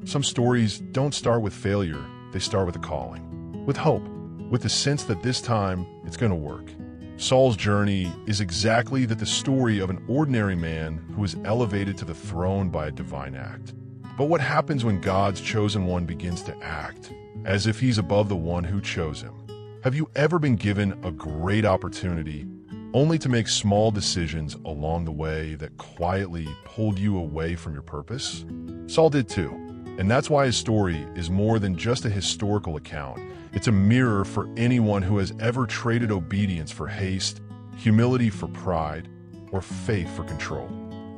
Some stories don't start with failure, they start with a calling, with hope, with the sense that this time it's going to work. Saul's journey is exactly the story of an ordinary man who is elevated to the throne by a divine act. But what happens when God's chosen one begins to act as if he's above the one who chose him? Have you ever been given a great opportunity only to make small decisions along the way that quietly pulled you away from your purpose? Saul did too, and that's why his story is more than just a historical account. It's a mirror for anyone who has ever traded obedience for haste, humility for pride, or faith for control.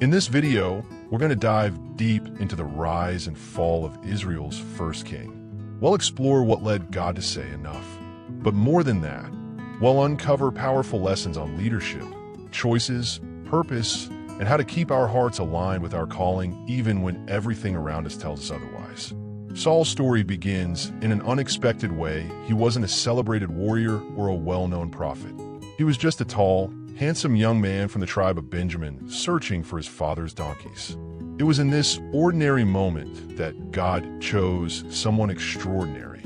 In this video, we're going to dive deep into the rise and fall of Israel's first king. We'll explore what led God to say enough. But more than that, we'll uncover powerful lessons on leadership, choices, purpose, and how to keep our hearts aligned with our calling even when everything around us tells us otherwise. Saul's story begins in an unexpected way. He wasn't a celebrated warrior or a well-known prophet. He was just a tall, handsome young man from the tribe of Benjamin searching for his father's donkeys. It was in this ordinary moment that God chose someone extraordinary.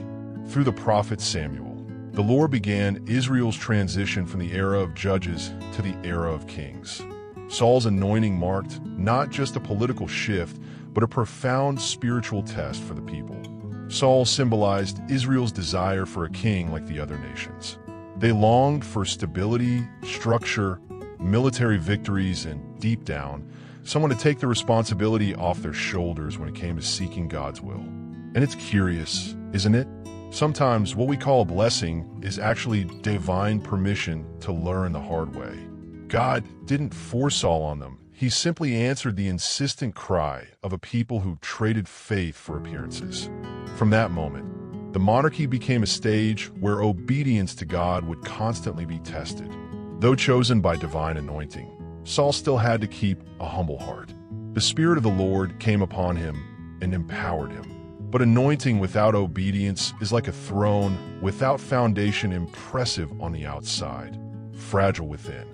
Through the prophet Samuel, the Lord began Israel's transition from the era of judges to the era of kings. Saul's anointing marked not just a political shift, but a profound spiritual test for the people. Saul symbolized Israel's desire for a king like the other nations. They longed for stability, structure, military victories, and deep down, someone to take the responsibility off their shoulders when it came to seeking God's will. And it's curious, isn't it? Sometimes what we call a blessing is actually divine permission to learn the hard way. God didn't force Saul on them. He simply answered the insistent cry of a people who traded faith for appearances. From that moment, the monarchy became a stage where obedience to God would constantly be tested. Though chosen by divine anointing, Saul still had to keep a humble heart. The Spirit of the Lord came upon him and empowered him. But anointing without obedience is like a throne without foundation, impressive on the outside, fragile within.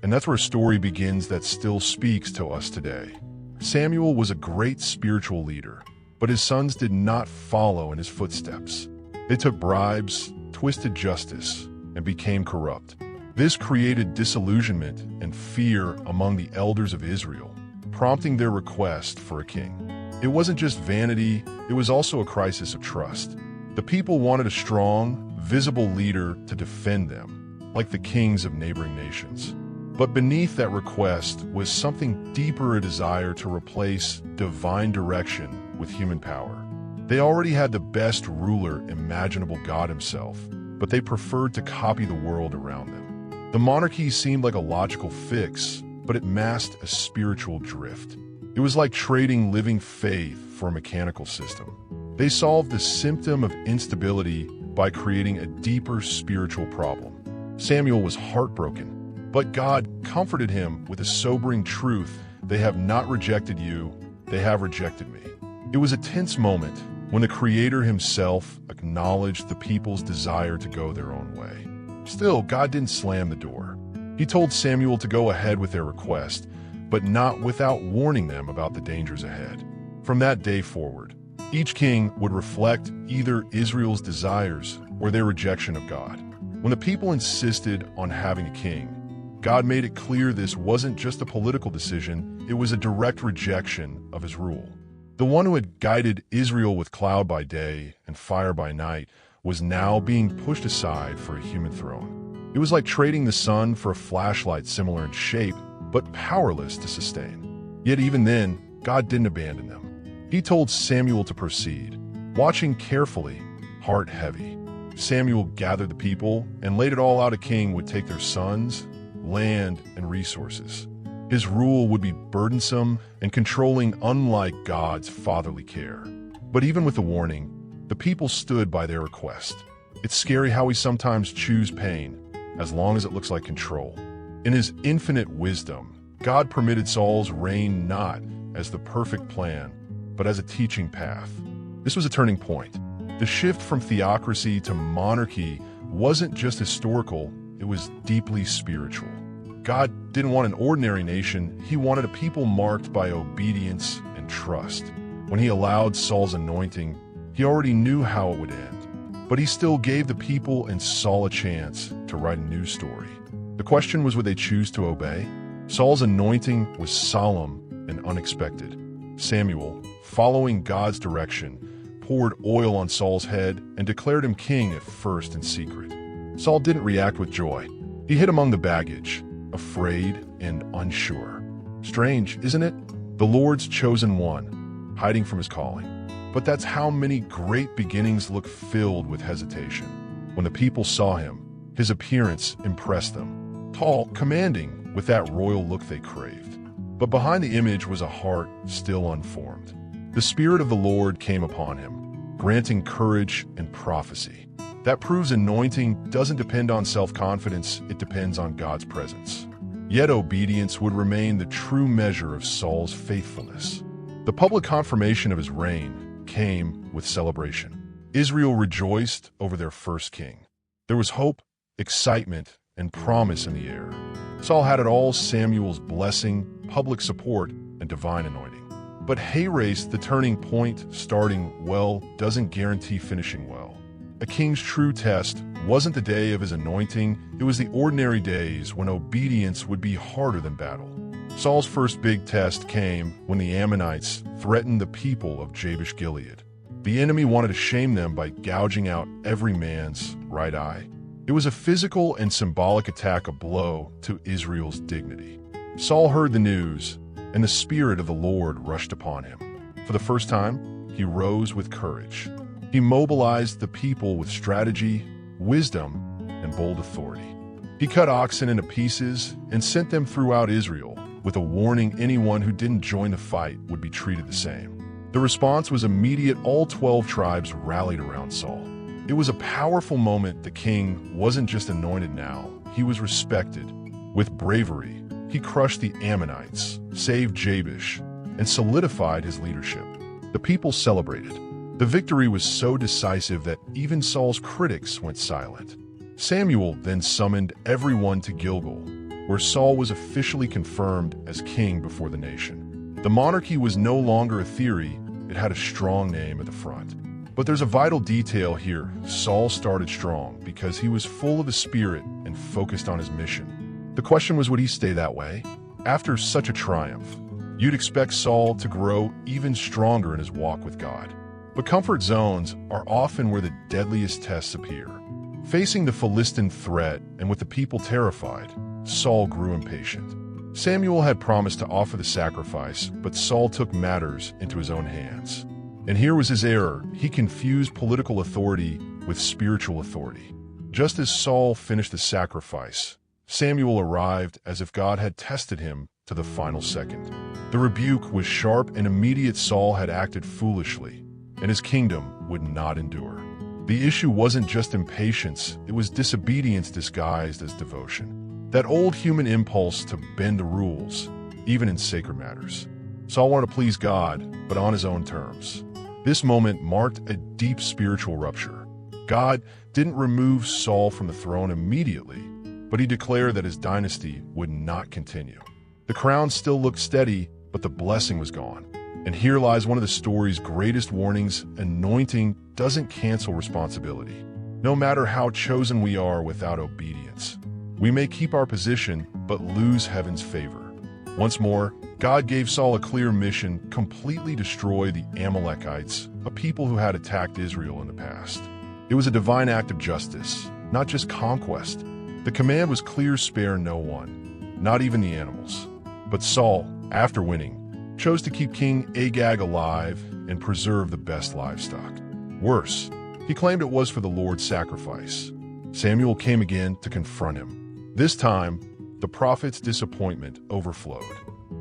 And that's where a story begins that still speaks to us today. Samuel was a great spiritual leader, but his sons did not follow in his footsteps. They took bribes, twisted justice, and became corrupt. This created disillusionment and fear among the elders of Israel, prompting their request for a king. It wasn't just vanity, it was also a crisis of trust. The people wanted a strong, visible leader to defend them, like the kings of neighboring nations. But beneath that request was something deeper, a desire to replace divine direction with human power. They already had the best ruler imaginable, God himself, but they preferred to copy the world around them. The monarchy seemed like a logical fix, but it masked a spiritual drift. It was like trading living faith for a mechanical system. They solved the symptom of instability by creating a deeper spiritual problem. Samuel was heartbroken, but God comforted him with a sobering truth: they have not rejected you, they have rejected me. It was a tense moment when the Creator himself acknowledged the people's desire to go their own way. Still, God didn't slam the door. He told Samuel to go ahead with their request, but not without warning them about the dangers ahead. From that day forward, each king would reflect either Israel's desires or their rejection of God. When the people insisted on having a king, God made it clear this wasn't just a political decision, it was a direct rejection of his rule. The one who had guided Israel with cloud by day and fire by night was now being pushed aside for a human throne. It was like trading the sun for a flashlight similar in shape, but powerless to sustain. Yet even then, God didn't abandon them. He told Samuel to proceed. Watching carefully, heart heavy, Samuel gathered the people and laid it all out. A king would take their sons, land, and resources. His rule would be burdensome and controlling, unlike God's fatherly care. But even with the warning, the people stood by their request. It's scary how we sometimes choose pain, as long as it looks like control. In his infinite wisdom, God permitted Saul's reign not as the perfect plan, but as a teaching path. This was a turning point. The shift from theocracy to monarchy wasn't just historical, it was deeply spiritual. God didn't want an ordinary nation, he wanted a people marked by obedience and trust. When he allowed Saul's anointing, he already knew how it would end. But he still gave the people and Saul a chance to write a new story. The question was, would they choose to obey? Saul's anointing was solemn and unexpected. Samuel, following God's direction, poured oil on Saul's head and declared him king at first in secret. Saul didn't react with joy. He hid among the baggage, afraid and unsure. Strange, isn't it? The Lord's chosen one, hiding from his calling. But that's how many great beginnings look filled with hesitation. When the people saw him, his appearance impressed them. Tall, commanding, with that royal look they craved. But behind the image was a heart still unformed. The Spirit of the Lord came upon him, granting courage and prophecy. That proves anointing doesn't depend on self-confidence, it depends on God's presence. Yet obedience would remain the true measure of Saul's faithfulness. The public confirmation of his reign came with celebration. Israel rejoiced over their first king. There was hope, excitement, and promise in the air. Saul had it all: Samuel's blessing, public support, and divine anointing. But hay race, the turning point, starting well, doesn't guarantee finishing well. A king's true test wasn't the day of his anointing, it was the ordinary days when obedience would be harder than battle. Saul's first big test came when the Ammonites threatened the people of Jabesh Gilead. The enemy wanted to shame them by gouging out every man's right eye. It was a physical and symbolic attack, a blow to Israel's dignity. Saul heard the news, and the Spirit of the Lord rushed upon him. For the first time, he rose with courage. He mobilized the people with strategy, wisdom, and bold authority. He cut oxen into pieces and sent them throughout Israel, with a warning: anyone who didn't join the fight would be treated the same. The response was immediate. All 12 tribes rallied around Saul. It was a powerful moment. The king wasn't just anointed now, he was respected. With bravery, he crushed the Ammonites, saved Jabesh, and solidified his leadership. The people celebrated. The victory was so decisive that even Saul's critics went silent. Samuel then summoned everyone to Gilgal, where Saul was officially confirmed as king before the nation. The monarchy was no longer a theory, it had a strong name at the front. But there's a vital detail here. Saul started strong because he was full of the Spirit and focused on his mission. The question was, would he stay that way? After such a triumph, you'd expect Saul to grow even stronger in his walk with God. But comfort zones are often where the deadliest tests appear. Facing the Philistine threat and with the people terrified, Saul grew impatient. Samuel had promised to offer the sacrifice, but Saul took matters into his own hands. And here was his error. He confused political authority with spiritual authority. Just as Saul finished the sacrifice, Samuel arrived as if God had tested him to the final second. The rebuke was sharp and immediate. Saul had acted foolishly, and his kingdom would not endure. The issue wasn't just impatience, it was disobedience disguised as devotion. That old human impulse to bend the rules, even in sacred matters. Saul wanted to please God, but on his own terms. This moment marked a deep spiritual rupture. God didn't remove Saul from the throne immediately, but he declared that his dynasty would not continue. The crown still looked steady, but the blessing was gone. And here lies one of the story's greatest warnings: anointing doesn't cancel responsibility. No matter how chosen we are without obedience, we may keep our position, but lose heaven's favor. Once more, God gave Saul a clear mission: completely destroy the Amalekites, a people who had attacked Israel in the past. It was a divine act of justice, not just conquest. The command was clear: spare no one, not even the animals. But Saul, after winning, chose to keep King Agag alive and preserve the best livestock. Worse, he claimed it was for the Lord's sacrifice. Samuel came again to confront him. This time, the prophet's disappointment overflowed.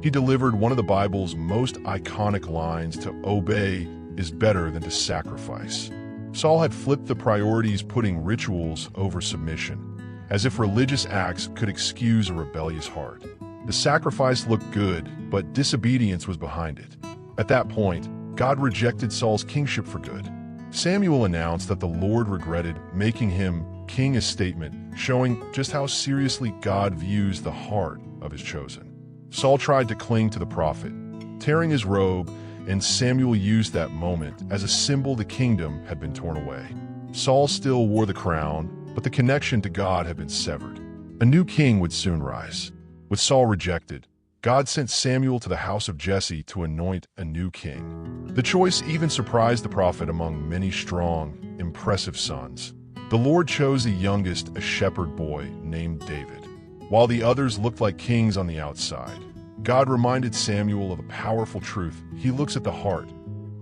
He delivered one of the Bible's most iconic lines: to obey is better than to sacrifice. Saul had flipped the priorities, putting rituals over submission, as if religious acts could excuse a rebellious heart. The sacrifice looked good, but disobedience was behind it. At that point, God rejected Saul's kingship for good. Samuel announced that the Lord regretted making him king, a statement showing just how seriously God views the heart of his chosen. Saul tried to cling to the prophet, tearing his robe and Samuel used that moment as a symbol the kingdom had been torn away. Saul still wore the crown, but the connection to God had been severed. A new king would soon rise. With Saul rejected, God sent Samuel to the house of Jesse to anoint a new king. The choice even surprised the prophet among many strong, impressive sons. The Lord chose the youngest, a shepherd boy named David. While the others looked like kings on the outside, God reminded Samuel of a powerful truth. He looks at the heart,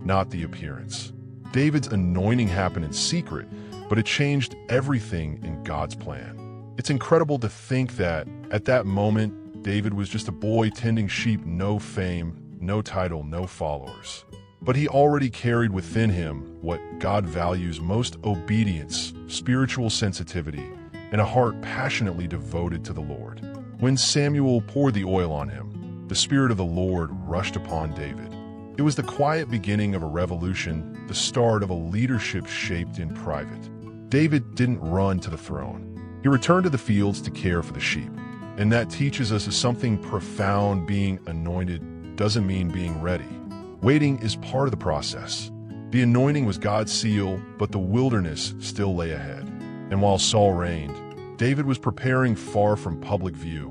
not the appearance. David's anointing happened in secret, but it changed everything in God's plan. It's incredible to think that, at that moment, David was just a boy tending sheep, no fame, no title, no followers. But he already carried within him what God values most: obedience, spiritual sensitivity, and a heart passionately devoted to the Lord. When Samuel poured the oil on him, the Spirit of the Lord rushed upon David. It was the quiet beginning of a revolution, the start of a leadership shaped in private. David didn't run to the throne. He returned to the fields to care for the sheep. And that teaches us something profound. Being anointed doesn't mean being ready. Waiting is part of the process. The anointing was God's seal, but the wilderness still lay ahead. And while Saul reigned, David was preparing, far from public view,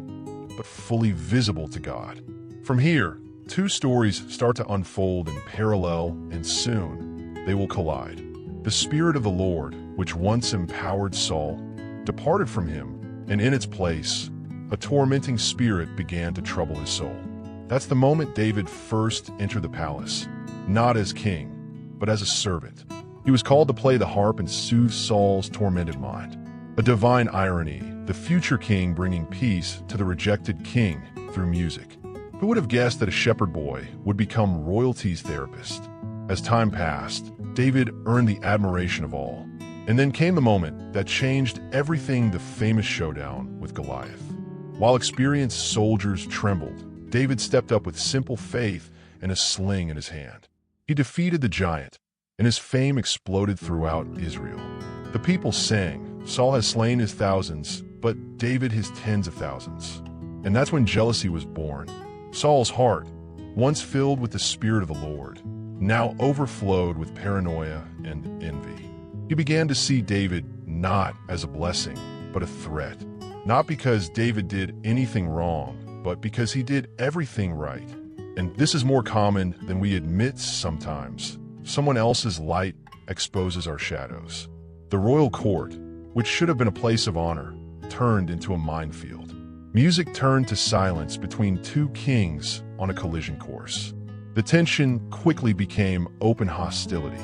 but fully visible to God. From here, two stories start to unfold in parallel, and soon they will collide. The Spirit of the Lord, which once empowered Saul, departed from him, and in its place, a tormenting spirit began to trouble his soul. That's the moment David first entered the palace, not as king, but as a servant. He was called to play the harp and soothe Saul's tormented mind. A divine irony, the future king bringing peace to the rejected king through music. Who would have guessed that a shepherd boy would become royalty's therapist? As time passed, David earned the admiration of all. And then came the moment that changed everything: the famous showdown with Goliath. While experienced soldiers trembled, David stepped up with simple faith and a sling in his hand. He defeated the giant, and his fame exploded throughout Israel. The people sang, "Saul has slain his thousands, but David his tens of thousands." And that's when jealousy was born. Saul's heart, once filled with the Spirit of the Lord, now overflowed with paranoia and envy. He began to see David not as a blessing, but a threat. Not because David did anything wrong, but because he did everything right. And this is more common than we admit sometimes. Someone else's light exposes our shadows. The royal court, which should have been a place of honor, turned into a minefield. Music turned to silence between two kings on a collision course. The tension quickly became open hostility.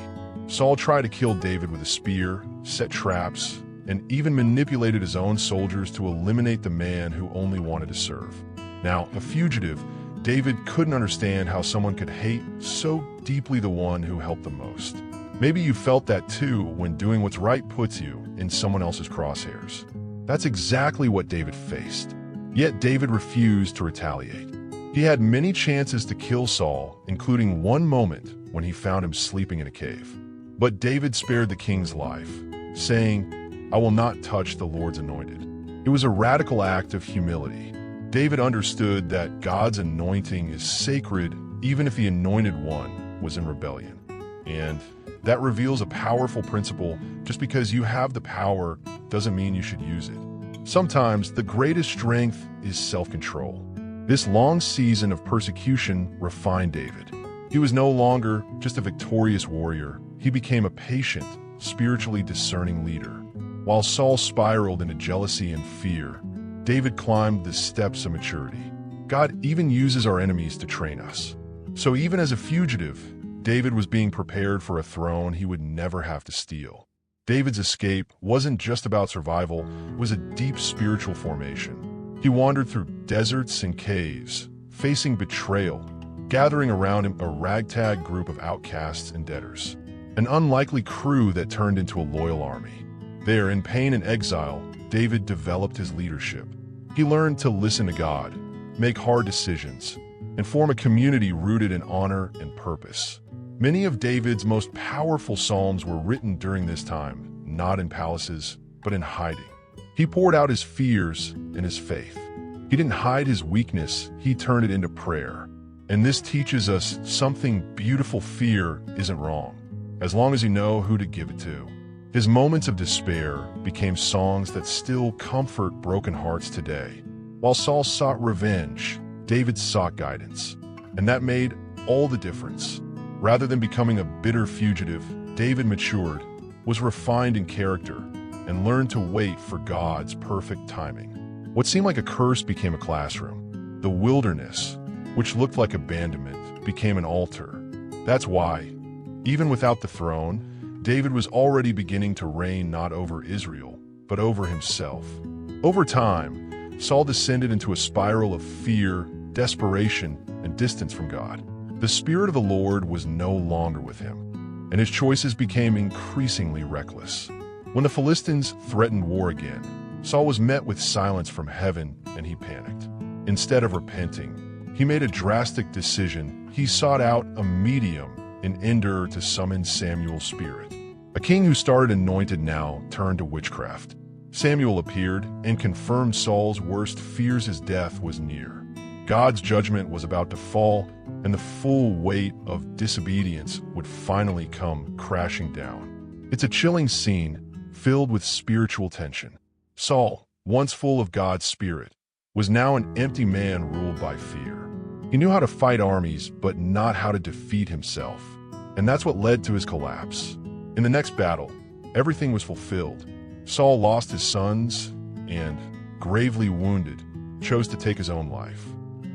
Saul tried to kill David with a spear, set traps, and even manipulated his own soldiers to eliminate the man who only wanted to serve. Now, a fugitive, David couldn't understand how someone could hate so deeply the one who helped the most. Maybe you felt that too when doing what's right puts you in someone else's crosshairs. That's exactly what David faced. Yet David refused to retaliate. He had many chances to kill Saul, including one moment when he found him sleeping in a cave. But David spared the king's life, saying, "I will not touch the Lord's anointed." It was a radical act of humility. David understood that God's anointing is sacred even if the anointed one was in rebellion. And that reveals a powerful principle: just because you have the power doesn't mean you should use it. Sometimes the greatest strength is self-control. This long season of persecution refined David. He was no longer just a victorious warrior. He became a patient, spiritually discerning leader. While Saul spiraled into jealousy and fear, David climbed the steps of maturity. God even uses our enemies to train us. So even as a fugitive, David was being prepared for a throne he would never have to steal. David's escape wasn't just about survival, it was a deep spiritual formation. He wandered through deserts and caves, facing betrayal, gathering around him a ragtag group of outcasts and debtors. An unlikely crew that turned into a loyal army. There, in pain and exile, David developed his leadership. He learned to listen to God, make hard decisions, and form a community rooted in honor and purpose. Many of David's most powerful psalms were written during this time, not in palaces, but in hiding. He poured out his fears and his faith. He didn't hide his weakness, he turned it into prayer. And this teaches us something beautiful. Fear isn't wrong, as long as you know who to give it to. His moments of despair became songs that still comfort broken hearts today. While Saul sought revenge, David sought guidance. And that made all the difference. Rather than becoming a bitter fugitive, David matured, was refined in character, and learned to wait for God's perfect timing. What seemed like a curse became a classroom. The wilderness, which looked like abandonment, became an altar. That's why, even without the throne, David was already beginning to reign not over Israel, but over himself. Over time, Saul descended into a spiral of fear, desperation, and distance from God. The Spirit of the Lord was no longer with him, and his choices became increasingly reckless. When the Philistines threatened war again, Saul was met with silence from heaven, and he panicked. Instead of repenting, he made a drastic decision. He sought out a medium, an ender, to summon Samuel's spirit. A king who started anointed now turned to witchcraft. Samuel appeared and confirmed Saul's worst fears. His death was near. God's judgment was about to fall, and the full weight of disobedience would finally come crashing down. It's a chilling scene filled with spiritual tension. Saul, once full of God's Spirit, was now an empty man ruled by fear. He knew how to fight armies, but not how to defeat himself. And that's what led to his collapse. In the next battle, everything was fulfilled. Saul lost his sons and, gravely wounded, chose to take his own life.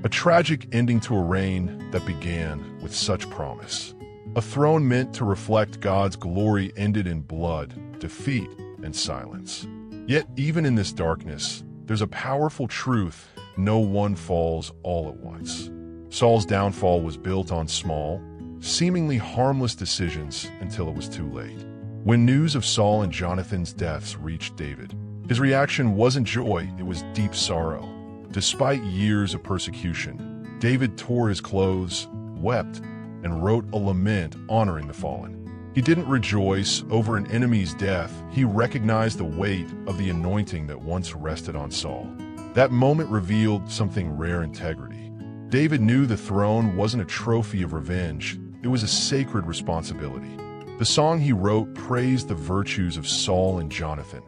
A tragic ending to a reign that began with such promise. A throne meant to reflect God's glory ended in blood, defeat, and silence. Yet even in this darkness, there's a powerful truth: no one falls all at once. Saul's downfall was built on small, seemingly harmless decisions until it was too late. When news of Saul and Jonathan's deaths reached David, his reaction wasn't joy, it was deep sorrow. Despite years of persecution, David tore his clothes, wept, and wrote a lament honoring the fallen. He didn't rejoice over an enemy's death. He recognized the weight of the anointing that once rested on Saul. That moment revealed something rare: integrity. David knew the throne wasn't a trophy of revenge, it was a sacred responsibility. The song he wrote praised the virtues of Saul and Jonathan,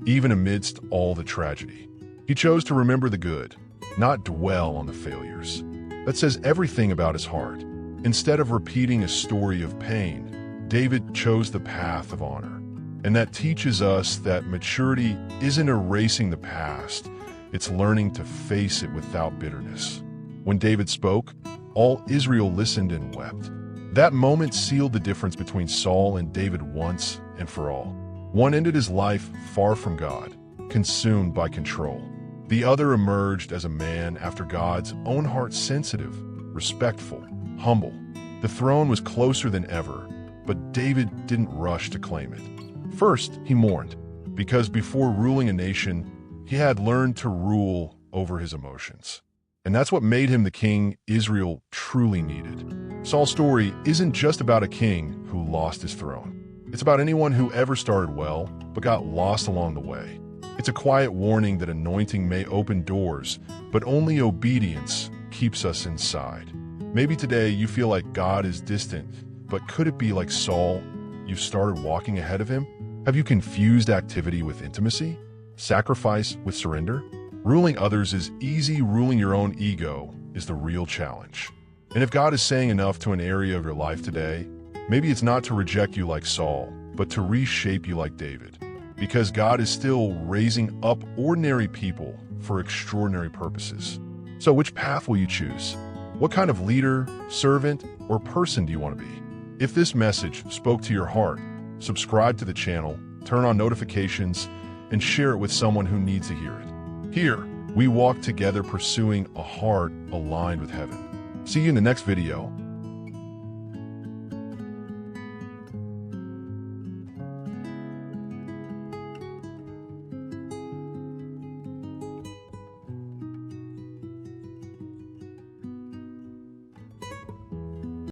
even amidst all the tragedy. He chose to remember the good, not dwell on the failures. That says everything about his heart. Instead of repeating a story of pain, David chose the path of honor. And that teaches us that maturity isn't erasing the past, it's learning to face it without bitterness. When David spoke, all Israel listened and wept. That moment sealed the difference between Saul and David once and for all. One ended his life far from God, consumed by control. The other emerged as a man after God's own heart, sensitive, respectful, humble. The throne was closer than ever, but David didn't rush to claim it. First, he mourned, because before ruling a nation, he had learned to rule over his emotions. And that's what made him the king Israel truly needed. Saul's story isn't just about a king who lost his throne. It's about anyone who ever started well, but got lost along the way. It's a quiet warning that anointing may open doors, but only obedience keeps us inside. Maybe today you feel like God is distant, but could it be like Saul? You've started walking ahead of him? Have you confused activity with intimacy? Sacrifice with surrender? Ruling others is easy, ruling your own ego is the real challenge. And if God is saying enough to an area of your life today, maybe it's not to reject you like Saul, but to reshape you like David. Because God is still raising up ordinary people for extraordinary purposes. So which path will you choose? What kind of leader, servant, or person do you want to be? If this message spoke to your heart, subscribe to the channel, turn on notifications, and share it with someone who needs to hear it. Here, we walk together pursuing a heart aligned with heaven. See you in the next video.